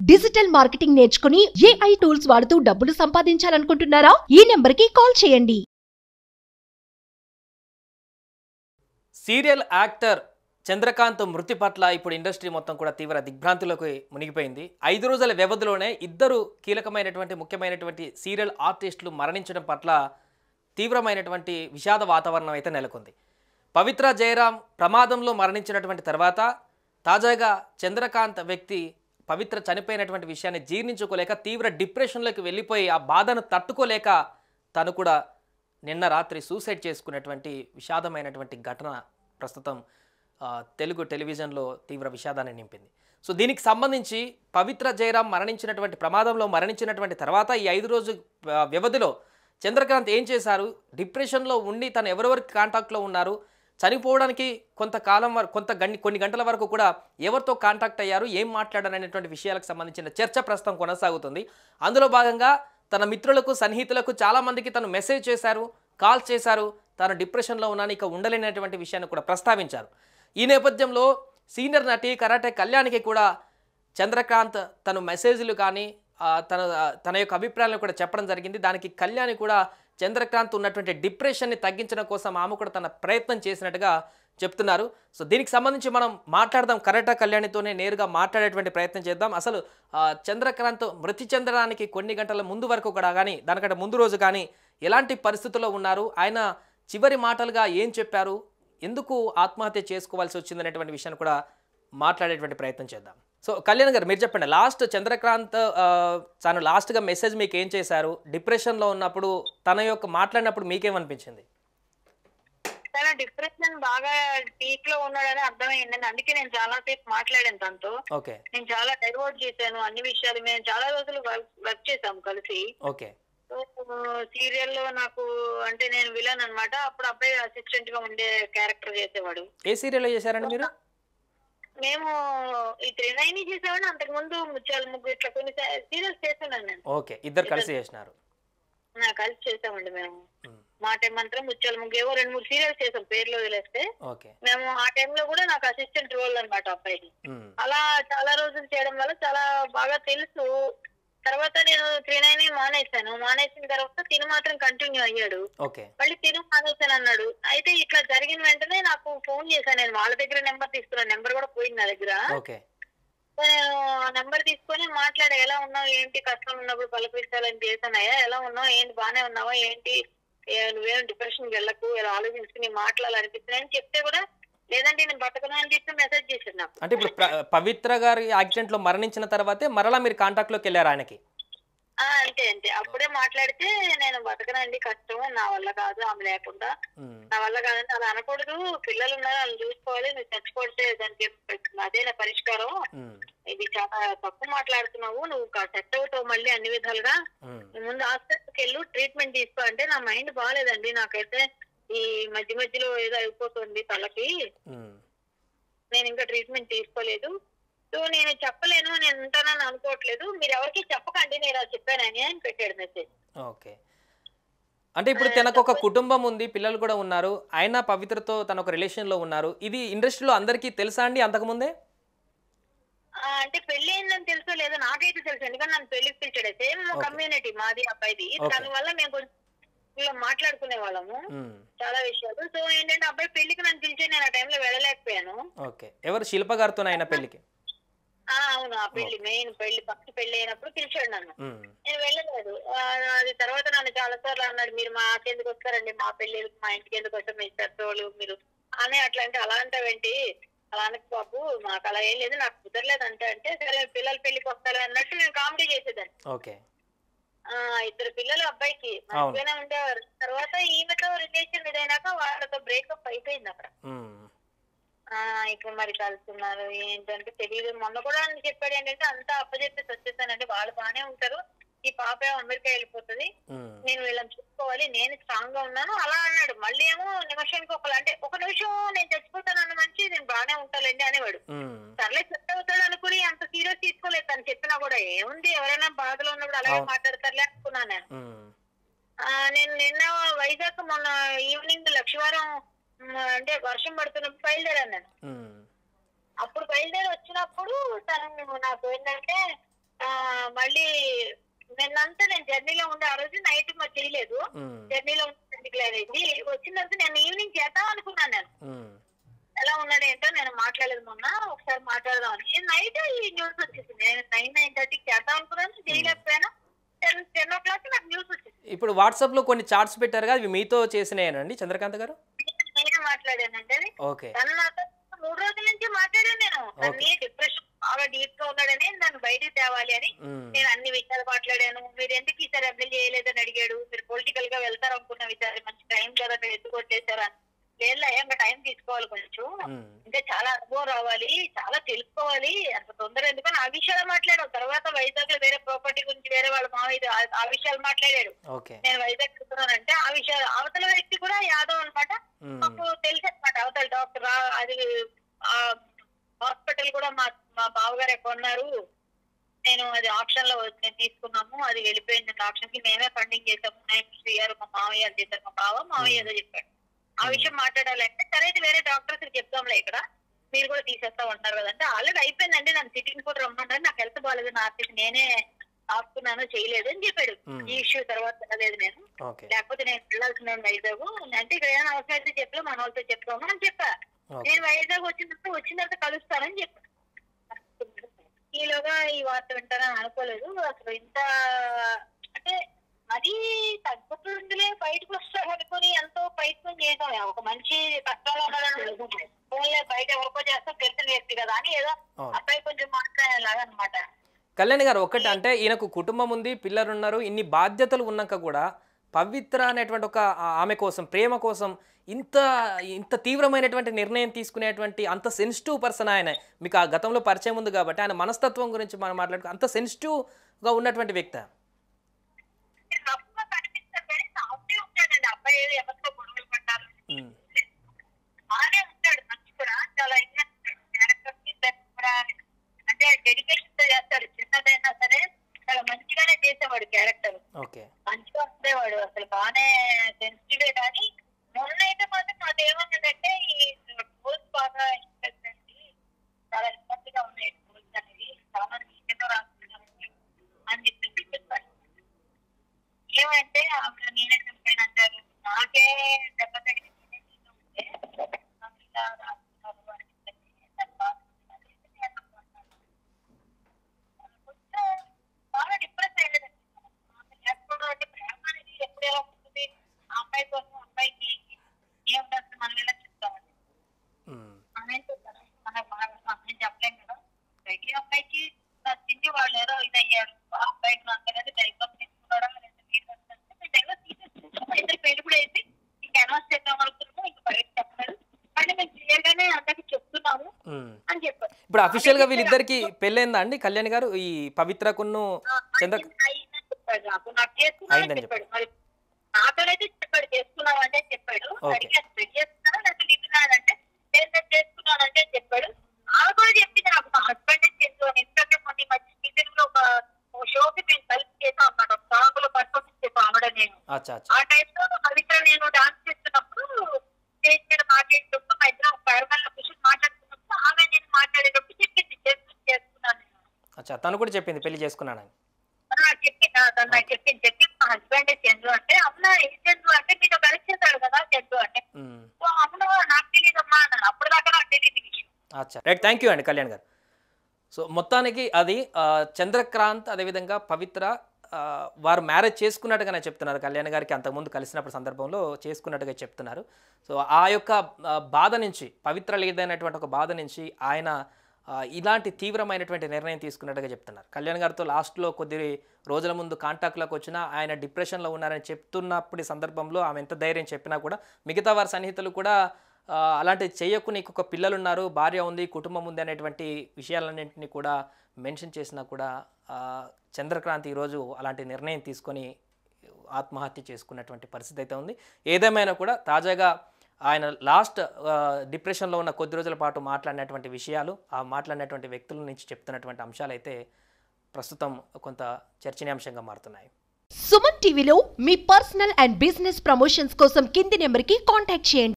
Digital marketing నేర్చుకుని AI tools వాడుతూ డబ్బులు సంపాదించాలనుకుంటున్నారా? ఈ నెంబర్కి కాల్ చేయండి. సీరియల్ యాక్టర్ చంద్రకాంత్ మృతి పట్ల ఇప్పుడు ఇండస్ట్రీ మొత్తం కూడా తీవ్ర దిగ్భ్రాంతిలోకి మునిగిపోయింది. 5 రోజుల వ్యవధిలోనే ఇద్దరు కీలకమైనటువంటి ముఖ్యమైనటువంటి సీరియల్ ఆర్టిస్టులు మరణించడం పట్ల తీవ్రమైనటువంటి విషాద వాతావరణం అయితే నెలకొంది. పవిత్ర జయరాం ప్రమాదంలో మరణించినటువంటి తర్వాత తాజాగా చంద్రకాంత్ వ్యక్తి పవిత్ర చనిపోయినటువంటి విషయాన్ని జీర్ణించుకోలేక తీవ్ర డిప్రెషన్లోకి వెళ్ళిపోయి ఆ బాధను తట్టుకోలేక తను కూడా నిన్న రాత్రి సూసైడ్ చేసుకున్నటువంటి విషాదమైనటువంటి ఘటన ప్రస్తుతం తెలుగు టెలివిజన్లో తీవ్ర విషాదాన్ని నింపింది. సో దీనికి సంబంధించి పవిత్ర జయరాం మరణించినటువంటి ప్రమాదంలో మరణించినటువంటి తర్వాత ఈ 5 రోజు వ్యవధిలో చంద్రకాంత్ ఏం చేశారు, డిప్రెషన్లో ఉండి తను ఎవరెవరికి కాంటాక్ట్లో ఉన్నారు, చనిపోవడానికి కొంతకాలం వరకు కొన్ని గంటల వరకు కూడా ఎవరితో కాంటాక్ట్ అయ్యారు, ఏం మాట్లాడారు అనేటువంటి విషయాలకు సంబంధించిన చర్చ ప్రస్తుతం కొనసాగుతుంది. అందులో భాగంగా తన మిత్రులకు సన్నిహితులకు చాలామందికి తను మెసేజ్ చేశారు, కాల్ చేశారు, తాను డిప్రెషన్లో ఉన్నాను ఇక ఉండలేనటువంటి విషయాన్ని కూడా ప్రస్తావించారు. ఈ నేపథ్యంలో సీనియర్ నటి కరాటే కళ్యాణికి కూడా చంద్రకాంత్ తను మెసేజ్లు కానీ తన యొక్క అభిప్రాయాలను కూడా చెప్పడం జరిగింది. దానికి కళ్యాణి కూడా చంద్రకాంత్ ఉన్నటువంటి డిప్రెషన్ని తగ్గించడం కోసం ఆమె కూడా తన ప్రయత్నం చేసినట్టుగా చెప్తున్నారు. సో దీనికి సంబంధించి మనం మాట్లాడదాం, కరాటే కళ్యాణితోనే నేరుగా మాట్లాడేటువంటి ప్రయత్నం చేద్దాం. అసలు చంద్రకాంత్ మృతి చెందడానికి కొన్ని గంటల ముందు వరకు కూడా కానీ దానికంటే ముందు రోజు కానీ ఎలాంటి పరిస్థితుల్లో ఉన్నారు, ఆయన చివరి మాటలుగా ఏం చెప్పారు, ఎందుకు ఆత్మహత్య చేసుకోవాల్సి వచ్చింది అనేటువంటి విషయాన్ని కూడా మాట్లాడేటువంటి ప్రయత్నం చేద్దాం. సో కళ్యాణ్ గారు మీరు చెప్పండి, లాస్ట్ చంద్రకాంత్ తను లాస్ట్గా మెసేజ్ మీకు ఏం చేశారు, డిప్రెషన్లో ఉన్నప్పుడు తన యొక్క మాట్లాడినప్పుడు మీకేమనిపించింది? తన డిప్రెషన్ బాగా పీక్ లో ఉన్నాడని అర్థమైంది. అందుకే నేను చాలా సేపు మాట్లాడాను తనతో. ఓకే, నేను చాలా డైవర్ట్ చేశాను అన్ని విషయాలు. మేము చాలా రోజులు వర్క్ చేసాము కలిసి. ఓకే, సీరియల్ లో నాకు అంటే నేను విలన్ అన్నమాట. అప్పుడు అబ్బాయి అసిస్టెంట్ గా ఉండే క్యారెక్టర్ చేసేవాడు. ఏ సీరియల్ చేశారండి మీరు? మేము ఈ 39 చేసామని అంతకు ముందు ముత్యాల ముగ్గు ఇట్లా కొన్ని సీరియల్స్ చేస్తున్నాను నేను. ఓకే, ఇద్దరు కలిసి చేసినారు. కలిసి చేసామండి మేము. మాట మంత్రం, ముత్యాల ముగ్గు, ఏవో 2-3 సీరియల్స్ చేసాం పేర్లు వదిలేస్తే. మేము ఆ టైంలో కూడా నాకు అసిస్టెంట్ రోల్ అనమాట అబ్బాయికి. అలా చాలా రోజులు చేయడం వల్ల చాలా బాగా తెలుసు. తర్వాత నేను 39 మానేసిన తర్వాత తిను మాత్రం కంటిన్యూ అయ్యాడు. మళ్ళీ తిను మానేసాను అన్నాడు. అయితే ఇట్లా జరిగిన వెంటనే నాకు ఫోన్ చేశాను. నేను వాళ్ళ దగ్గర నెంబర్ తీసుకున్నాను, నెంబర్ కూడా పోయింది నా దగ్గర. నేను ఆ నెంబర్ తీసుకొని మాట్లాడా, ఎలా ఉన్నావు ఏంటి, కష్టం ఉన్నప్పుడు పలకరించాలని చేశానయ్యా, ఎలా ఉన్నావు ఏంటి, బాగానే ఉన్నావా ఏంటి, నువ్వేం డిప్రెషన్కి వెళ్ళకు, ఇలా ఆలోచించుకుని మాట్లాడాలనిపిస్తుంది అని చెప్తే కూడా లేదంటే నేను బతకను అని చెప్పి మెసేజ్ చేశాడు నాకు. అంటే ఇప్పుడు పవిత్ర గారి యాక్సిడెంట్ లో మరణించిన తర్వాతే మరలా మీరు కాంటాక్ట్ లోకి వెళ్ళారు ఆయనకి? అంతే అప్పుడే మాట్లాడితే నేను బతకనండి, కష్టం, నా వల్ల కాదు, ఆమె లేకుండా నా వల్ల కాదంటే అలా అనకూడదు, పిల్లలు ఉన్నారు వాళ్ళని చూసుకోవాలి, నువ్వు చచ్చిపోతే దానికి అదే నా పరిష్కారం, ఇది చాలా తప్పు మాట్లాడుతున్నావు, నువ్వు సెట్ అవుతావు మళ్ళీ అన్ని విధాలుగా, ముందు హాస్పిటల్కి వెళ్ళు, ట్రీట్మెంట్ తీసుకో అంటే నా మైండ్ బాగాలేదండి, నాకైతే ఈ మధ్యలో ఏదో అయిపోతుంది తలకి, నేను ఇంకా ట్రీట్మెంట్ తీసుకోలేదు, సో నేను చెప్పలేను, నేను ఉంటానని అనుకోవట్లేదు, మీరు ఎవరికి చెప్పకండి నేను అది చెప్పానని అని పెట్టాడు మెసేజ్. ఓకే, అంటే ఇప్పుడు తనకు ఒక కుటుంబం ఉంది, పిల్లలు కూడా ఉన్నారు, ఆయన పవిత్రతో తన ఒక రిలేషన్ లో ఉన్నారు, ఇది ఇండస్ట్రీలో అందరికీ తెలుసా అండి అంతకుముందే? అంటే పెళ్లి అయిందని తెలుసో లేదో నాకైతే తెలుసు, ఎందుకంటే నన్ను పెళ్లికి పిలిచాడు. సేమ్ కమ్యూనిటీ మాది అబ్బాయిది, దానివల్ల మేము కొంచెం ఇలా మాట్లాడుకునే వాళ్ళము చాలా విషయాలు. సో ఏంటంటే అబ్బాయి పెళ్లికి నన్ను పిలిచి నేను ఆ టైంలో వెళ్ళలేకపోయాను. ఓకే, ఎవరు శిల్ప గారితో ఆయన పెళ్లికి? అవును, ఆ పెళ్లి మెయిన్ ఫస్ట్ పెళ్లి అయినప్పుడు పిలిచాడు నన్ను, నేను వెళ్ళలేదు. అది తర్వాత నన్ను చాలా సార్లు అన్నాడు, మీరు మాకెందుకు వస్తారండి, మా పెళ్లికి మా ఇంటికి ఎందుకు వస్తారు, మీ పెద్దోళ్ళు మీరు అని అట్లా అంటే, అలా అంటావేంటి, అలా అనకు బాబు, మాకు అలా ఏం లేదు, నాకు కుదరలేదు అంటే సరే పిల్లల పెళ్లికి వస్తారు అన్నట్టు నేను కామెడీ చేసేదాన్ని. ఓకే, 2 పిల్లలు అబ్బాయికి మంచిగానే ఉండేవారు. తర్వాత ఈమెతో రిలేషన్ ఇదైనాక వాళ్ళతో బ్రేకప్ అయిపోయింది అక్కడ. ఇప్పుడు మరి కలుస్తున్నారు ఏంటంటే తెలియదు. మొన్న కూడా చెప్పాడు ఏంటంటే అంతా అప్పచెప్పేసి వచ్చేసానండి, వాళ్ళు బాగానే ఉంటారు, ఈ పాప అమెరికా వెళ్ళిపోతుంది, నేను వీళ్ళని చూసుకోవాలి, నేను స్ట్రాంగ్ గా ఉన్నాను అలా అన్నాడు. మళ్ళీ ఏమో నిమిషానికి ఒక నిమిషం నేను చచ్చిపోతానన్న మంచి నేను బాగానే ఉంటానండి అనేవాడు. సర్లే సెట్ అవుతాడు అనుకుని అంత సీరియస్ తీసుకోలేదు, తను చెప్పినా కూడా ఏముంది, ఎవరైనా బాధలో ఉన్నప్పుడు అలాగే మాట్లాడతారులే అనుకున్నాను నేను. నేను నిన్న వైజాగ్ మొన్న ఈవినింగ్ లక్షవారం అంటే వర్షం పడుతున్నప్పుడు బయలుదేరాను నేను. అప్పుడు బయలుదేరి వచ్చినప్పుడు తను నాకు ఏంటంటే మళ్ళీ నిన్నంతా నేను జర్నీలో ఉండే ఆ రోజు నైట్ మరి చేయలేదు, జర్నీలో డిక్లేర్ అయింది. వచ్చిన తర్వాత నేను ఈవినింగ్ చేద్దాం అనుకున్నాను. నేను ఎలా ఉన్నాడు ఏంటో నేను మాట్లాడలేదు, మొన్న ఒకసారి మాట్లాడదాం అని. నైట్ ఈ న్యూస్ వచ్చేసింది. నేను 9:30కి చేద్దాం అనుకున్నాను, చేయలేకపోయాను. 10 o'clock నాకు న్యూస్ వచ్చింది. ఇప్పుడు వాట్సాప్ లో కొన్ని చార్ట్స్ పెట్టారు కదా, అవి మీతో చేసినాయనండి చంద్రకాంత్ గారు? నేనే మాట్లాడానండి. తను నాతో 3 రోజుల నుంచి మాట్లాడాను. నేను అన్ని డిప్రెషన్ బాగా డీప్ గా ఉన్నాడని నన్ను బయటకు తేవాలి అని నేను అన్ని విషయాలు మాట్లాడాను. మీరు ఎందుకు ఈసారి అప్లై చేయలేదని అడిగాడు. మీరు పొలిటికల్ గా వెళ్తారు అనుకున్న విషయాలు, మంచి టైం కదా మీరు ఎందుకు కొట్టేశారు అని. లేదు ఇంకా టైం తీసుకోవాలి, కొంచెం ఇంకా చాలా అనుభవం రావాలి, చాలా తెలుసుకోవాలి, అంత తొందర ఎందుకని ఆ విషయాలు మాట్లాడాడు. తర్వాత వైజాగ్ లో వేరే ప్రాపర్టీ గురించి వేరే వాళ్ళ మావయ్య ఆ విషయాలు మాట్లాడాడు. నేను వైజాగ్ వెళ్తున్నానంటే ఆ విషయాలు, అవతల వ్యక్తి కూడా యాదవ్ అనమాట, మాకు తెలుసు అనమాట. అవతల డాక్టర్ అది హాస్పిటల్ కూడా మా బావగారు కొన్నారు, నేను అది ఆప్షన్ లో తీసుకున్నాము, అది వెళ్ళిపోయింది. ఆప్షన్ కి మేమే ఫండింగ్ చేసాము, 9 years మా మావయ్య చేశారు. మా మావయ్య ఏదో చెప్పాడు. ఆ విషయం మాట్లాడాలంటే సరే అయితే వేరే డాక్టర్స్ చెప్తాంలే, ఇక్కడ మీరు కూడా తీసేస్తా ఉంటారు కదంటే ఆల్రెడీ అయిపోయిందండి, నన్ను సిట్టింగ్ కూడా రమ్మన్నారు, నాకు హెల్త్ బాగాలేదు, నా ఆర్టిస్ట్ నేనే ఆపుకున్నాను, చేయలేదు అని చెప్పాడు. ఈ ఇష్యూ తర్వాత వెళ్ళలేదు నేను, లేకపోతే నేను వెళ్ళాల్సిన వైజాగ్ అంటే ఇక్కడ ఏమైనా అవసరం అయితే చెప్పలే, మన వాళ్ళతో చెప్తాము అని చెప్పా. నేను వైజాగ్ వచ్చిన తర్వాత కలుస్తానని చెప్పాను. ఈలోగా ఈ వార్త వింటానని అనుకోలేదు. అసలు ఇంత అంటే అది తగ్గుతుందిలే, బయటకు వస్తాడు అనుకుని ఎంతో ప్రయత్నం చేసాం. ఒక మంచి కష్టాలు ఫోన్లే బయట ఎవరికో చేస్తాం, తెలిసిన వ్యక్తి కదా అని ఏదో అబ్బాయి కొంచెం మాట్లాడేలాగా అనమాట. కళ్యాణ్ గారు ఒకటి అంటే ఈయనకు కుటుంబం ఉంది, పిల్లలు ఉన్నారు, ఇన్ని బాధ్యతలు ఉన్నాక కూడా పవిత్ర అనేటువంటి ఒక ఆమె కోసం, ప్రేమ కోసం ఇంత తీవ్రమైనటువంటి నిర్ణయం తీసుకునేటువంటి అంత సెన్సిటివ్ పర్సన్ ఆయన. మీకు ఆ గతంలో పరిచయం ఉంది కాబట్టి ఆయన మనస్తత్వం గురించి మనం మాట్లాడుకో, అంత సెన్సిటివ్గా ఉన్నటువంటి వ్యక్తి. అంటే డెడికేషన్ తో చేస్తాడు, చిన్నదైనా సరే చాలా మంచిగానే చేసేవాడు. క్యారెక్టర్ మంచిగా ఉండేవాడు, అసలు బాగానే సెన్సిటివే. కానీ మొన్న అయితే మాత్రం నాకు ఏమన్నదంటే ఈ రూల్స్ బాగా ఇంట్రెస్ట్ అండి, చాలా ఇబ్బందిగా ఉన్నాయి రూల్స్ అనేది, చాలా నీటిలో రాస్తున్నాను అని చెప్పి చెప్పాడు. ఏమంటే నేనే చంపాను అంటారు, నాకే దెబ్బ తగిలింది ఉంటే బాగా డిప్రెస్ అయ్యేది. ఎప్పుడు అంటే ప్రేమ అనేది ఎప్పుడు ఎలా ఉంటుంది, ఆ అమ్మాయి కోసం అబ్బాయికి ఏముంటుంది మనం ఎలా చెప్తామండి. అమ్మాయి అమ్మాయి చెప్పలేం కదా, ప్రతి అబ్బాయికి నచ్చింది వాళ్ళు ఏదో ఇదయ్యారు, ఆ అబ్బాయికి నచ్చలేదు డైవర్స్ తీసుకున్నాడా లేదా తీసేసుకుంటాం. ఇద్దరు పెళ్లి కూడా వేసి ఇంక అనౌన్స్ చేద్దాం అనుకున్నాము, ఇంక బయట చెప్పలేదు కానీ మేము క్లియర్ గానే అందరికి చెప్తున్నాము అని చెప్పారు. ఇప్పుడు అఫీషియల్ గా వీళ్ళిద్దరికి పెళ్ళైందా అండి కళ్యాణ్ గారు? ఈ పవిత్రకును చంద్ర చెప్పాడు, నాకు చేసుకున్నాను చెప్పాడు. మరి నాతోనైతే చెప్పాడు చేసుకున్నావు అంటే చెప్పాడు. పెళ్లి చేసుకున్నాను లేకపోతే దిగుతున్నానంటే చేసుకున్నానంటే చెప్పాడు. ఆమె కూడా చెప్పింది నాకు, మా హస్బెండ్ చేస్తూ ఎందుకంటే కొన్ని మధ్య సీజన్లో ఒక షోకి మేము కలిసి చేసాం అన్నమాట, సాంగ్ లో పర్ఫార్మెన్స్ చేసాం ఆవిడ నేను. ఆ టైంలో పవిత్ర నేను డాన్స్ చేస్తున్నప్పుడు స్టేజ్ మీద మాట్లాడేటప్పుడు మా ఇద్దరు ప్యారమల్ క్వశ్చన్ మాట్లాడుతున్నప్పుడు ఆమె నేను మాట్లాడేటప్పుడు చెప్పింది చేసుకున్నాను. తను కూడా చెప్పింది పెళ్లి చేసుకున్నానని చెప్పింది. తను నాకు చెప్పి మా హస్బెండ్ చంద్రు అంటే, అవునా ఏ చంద్రు అంటే మీతో కలిసి చేశాడు కదా చంద్రు అంటే, అవును నాకు తెలియదమ్మా అన్నాను. అప్పుడు దాకా నాకు తెలియదు విషయం. రైట్, థ్యాంక్ యూ అండి కళ్యాణ్ గారు. సో మొత్తానికి అది చంద్రకాంత్ అదేవిధంగా పవిత్ర వారు మ్యారేజ్ చేసుకున్నట్టుగానే చెప్తున్నారు. కళ్యాణ్ గారికి అంతకుముందు కలిసినప్పుడు సందర్భంలో చేసుకున్నట్టుగా చెప్తున్నారు. సో ఆ యొక్క బాధ నుంచి, పవిత్ర లేదనేటువంటి ఒక బాధ నుంచి ఆయన ఇలాంటి తీవ్రమైనటువంటి నిర్ణయం తీసుకున్నట్టుగా చెప్తున్నారు. కళ్యాణ్ గారితో లాస్ట్లో కొద్ది రోజుల ముందు కాంటాక్ట్లోకి వచ్చినా ఆయన డిప్రెషన్లో ఉన్నారని చెప్తున్నప్పుడు సందర్భంలో ఆమె ఎంత ధైర్యం చెప్పినా కూడా మిగతా వారి సన్నిహితులు కూడా అలాంటివి చేయకు, నీకు ఒక పిల్లలు ఉన్నారు, భార్య ఉంది, కుటుంబం ఉంది అనేటువంటి విషయాలన్నింటినీ కూడా మెన్షన్ చేసినా కూడా చంద్రకాంత్ ఈరోజు అలాంటి నిర్ణయం తీసుకొని ఆత్మహత్య చేసుకున్నటువంటి పరిస్థితి అయితే ఉంది. ఏదేమైనా కూడా తాజాగా ఆయన లాస్ట్ డిప్రెషన్లో ఉన్న కొద్ది రోజుల పాటు మాట్లాడినటువంటి విషయాలు, ఆ మాట్లాడినటువంటి వ్యక్తుల నుంచి చెప్తున్నటువంటి అంశాలు అయితే ప్రస్తుతం కొంత చర్చనీయాంశంగా మారుతున్నాయి. సుమన్ టీవీలో మీ పర్సనల్ అండ్ బిజినెస్ ప్రమోషన్స్ కోసం కింది నెంబర్కి కాంటాక్ట్ చేయండి.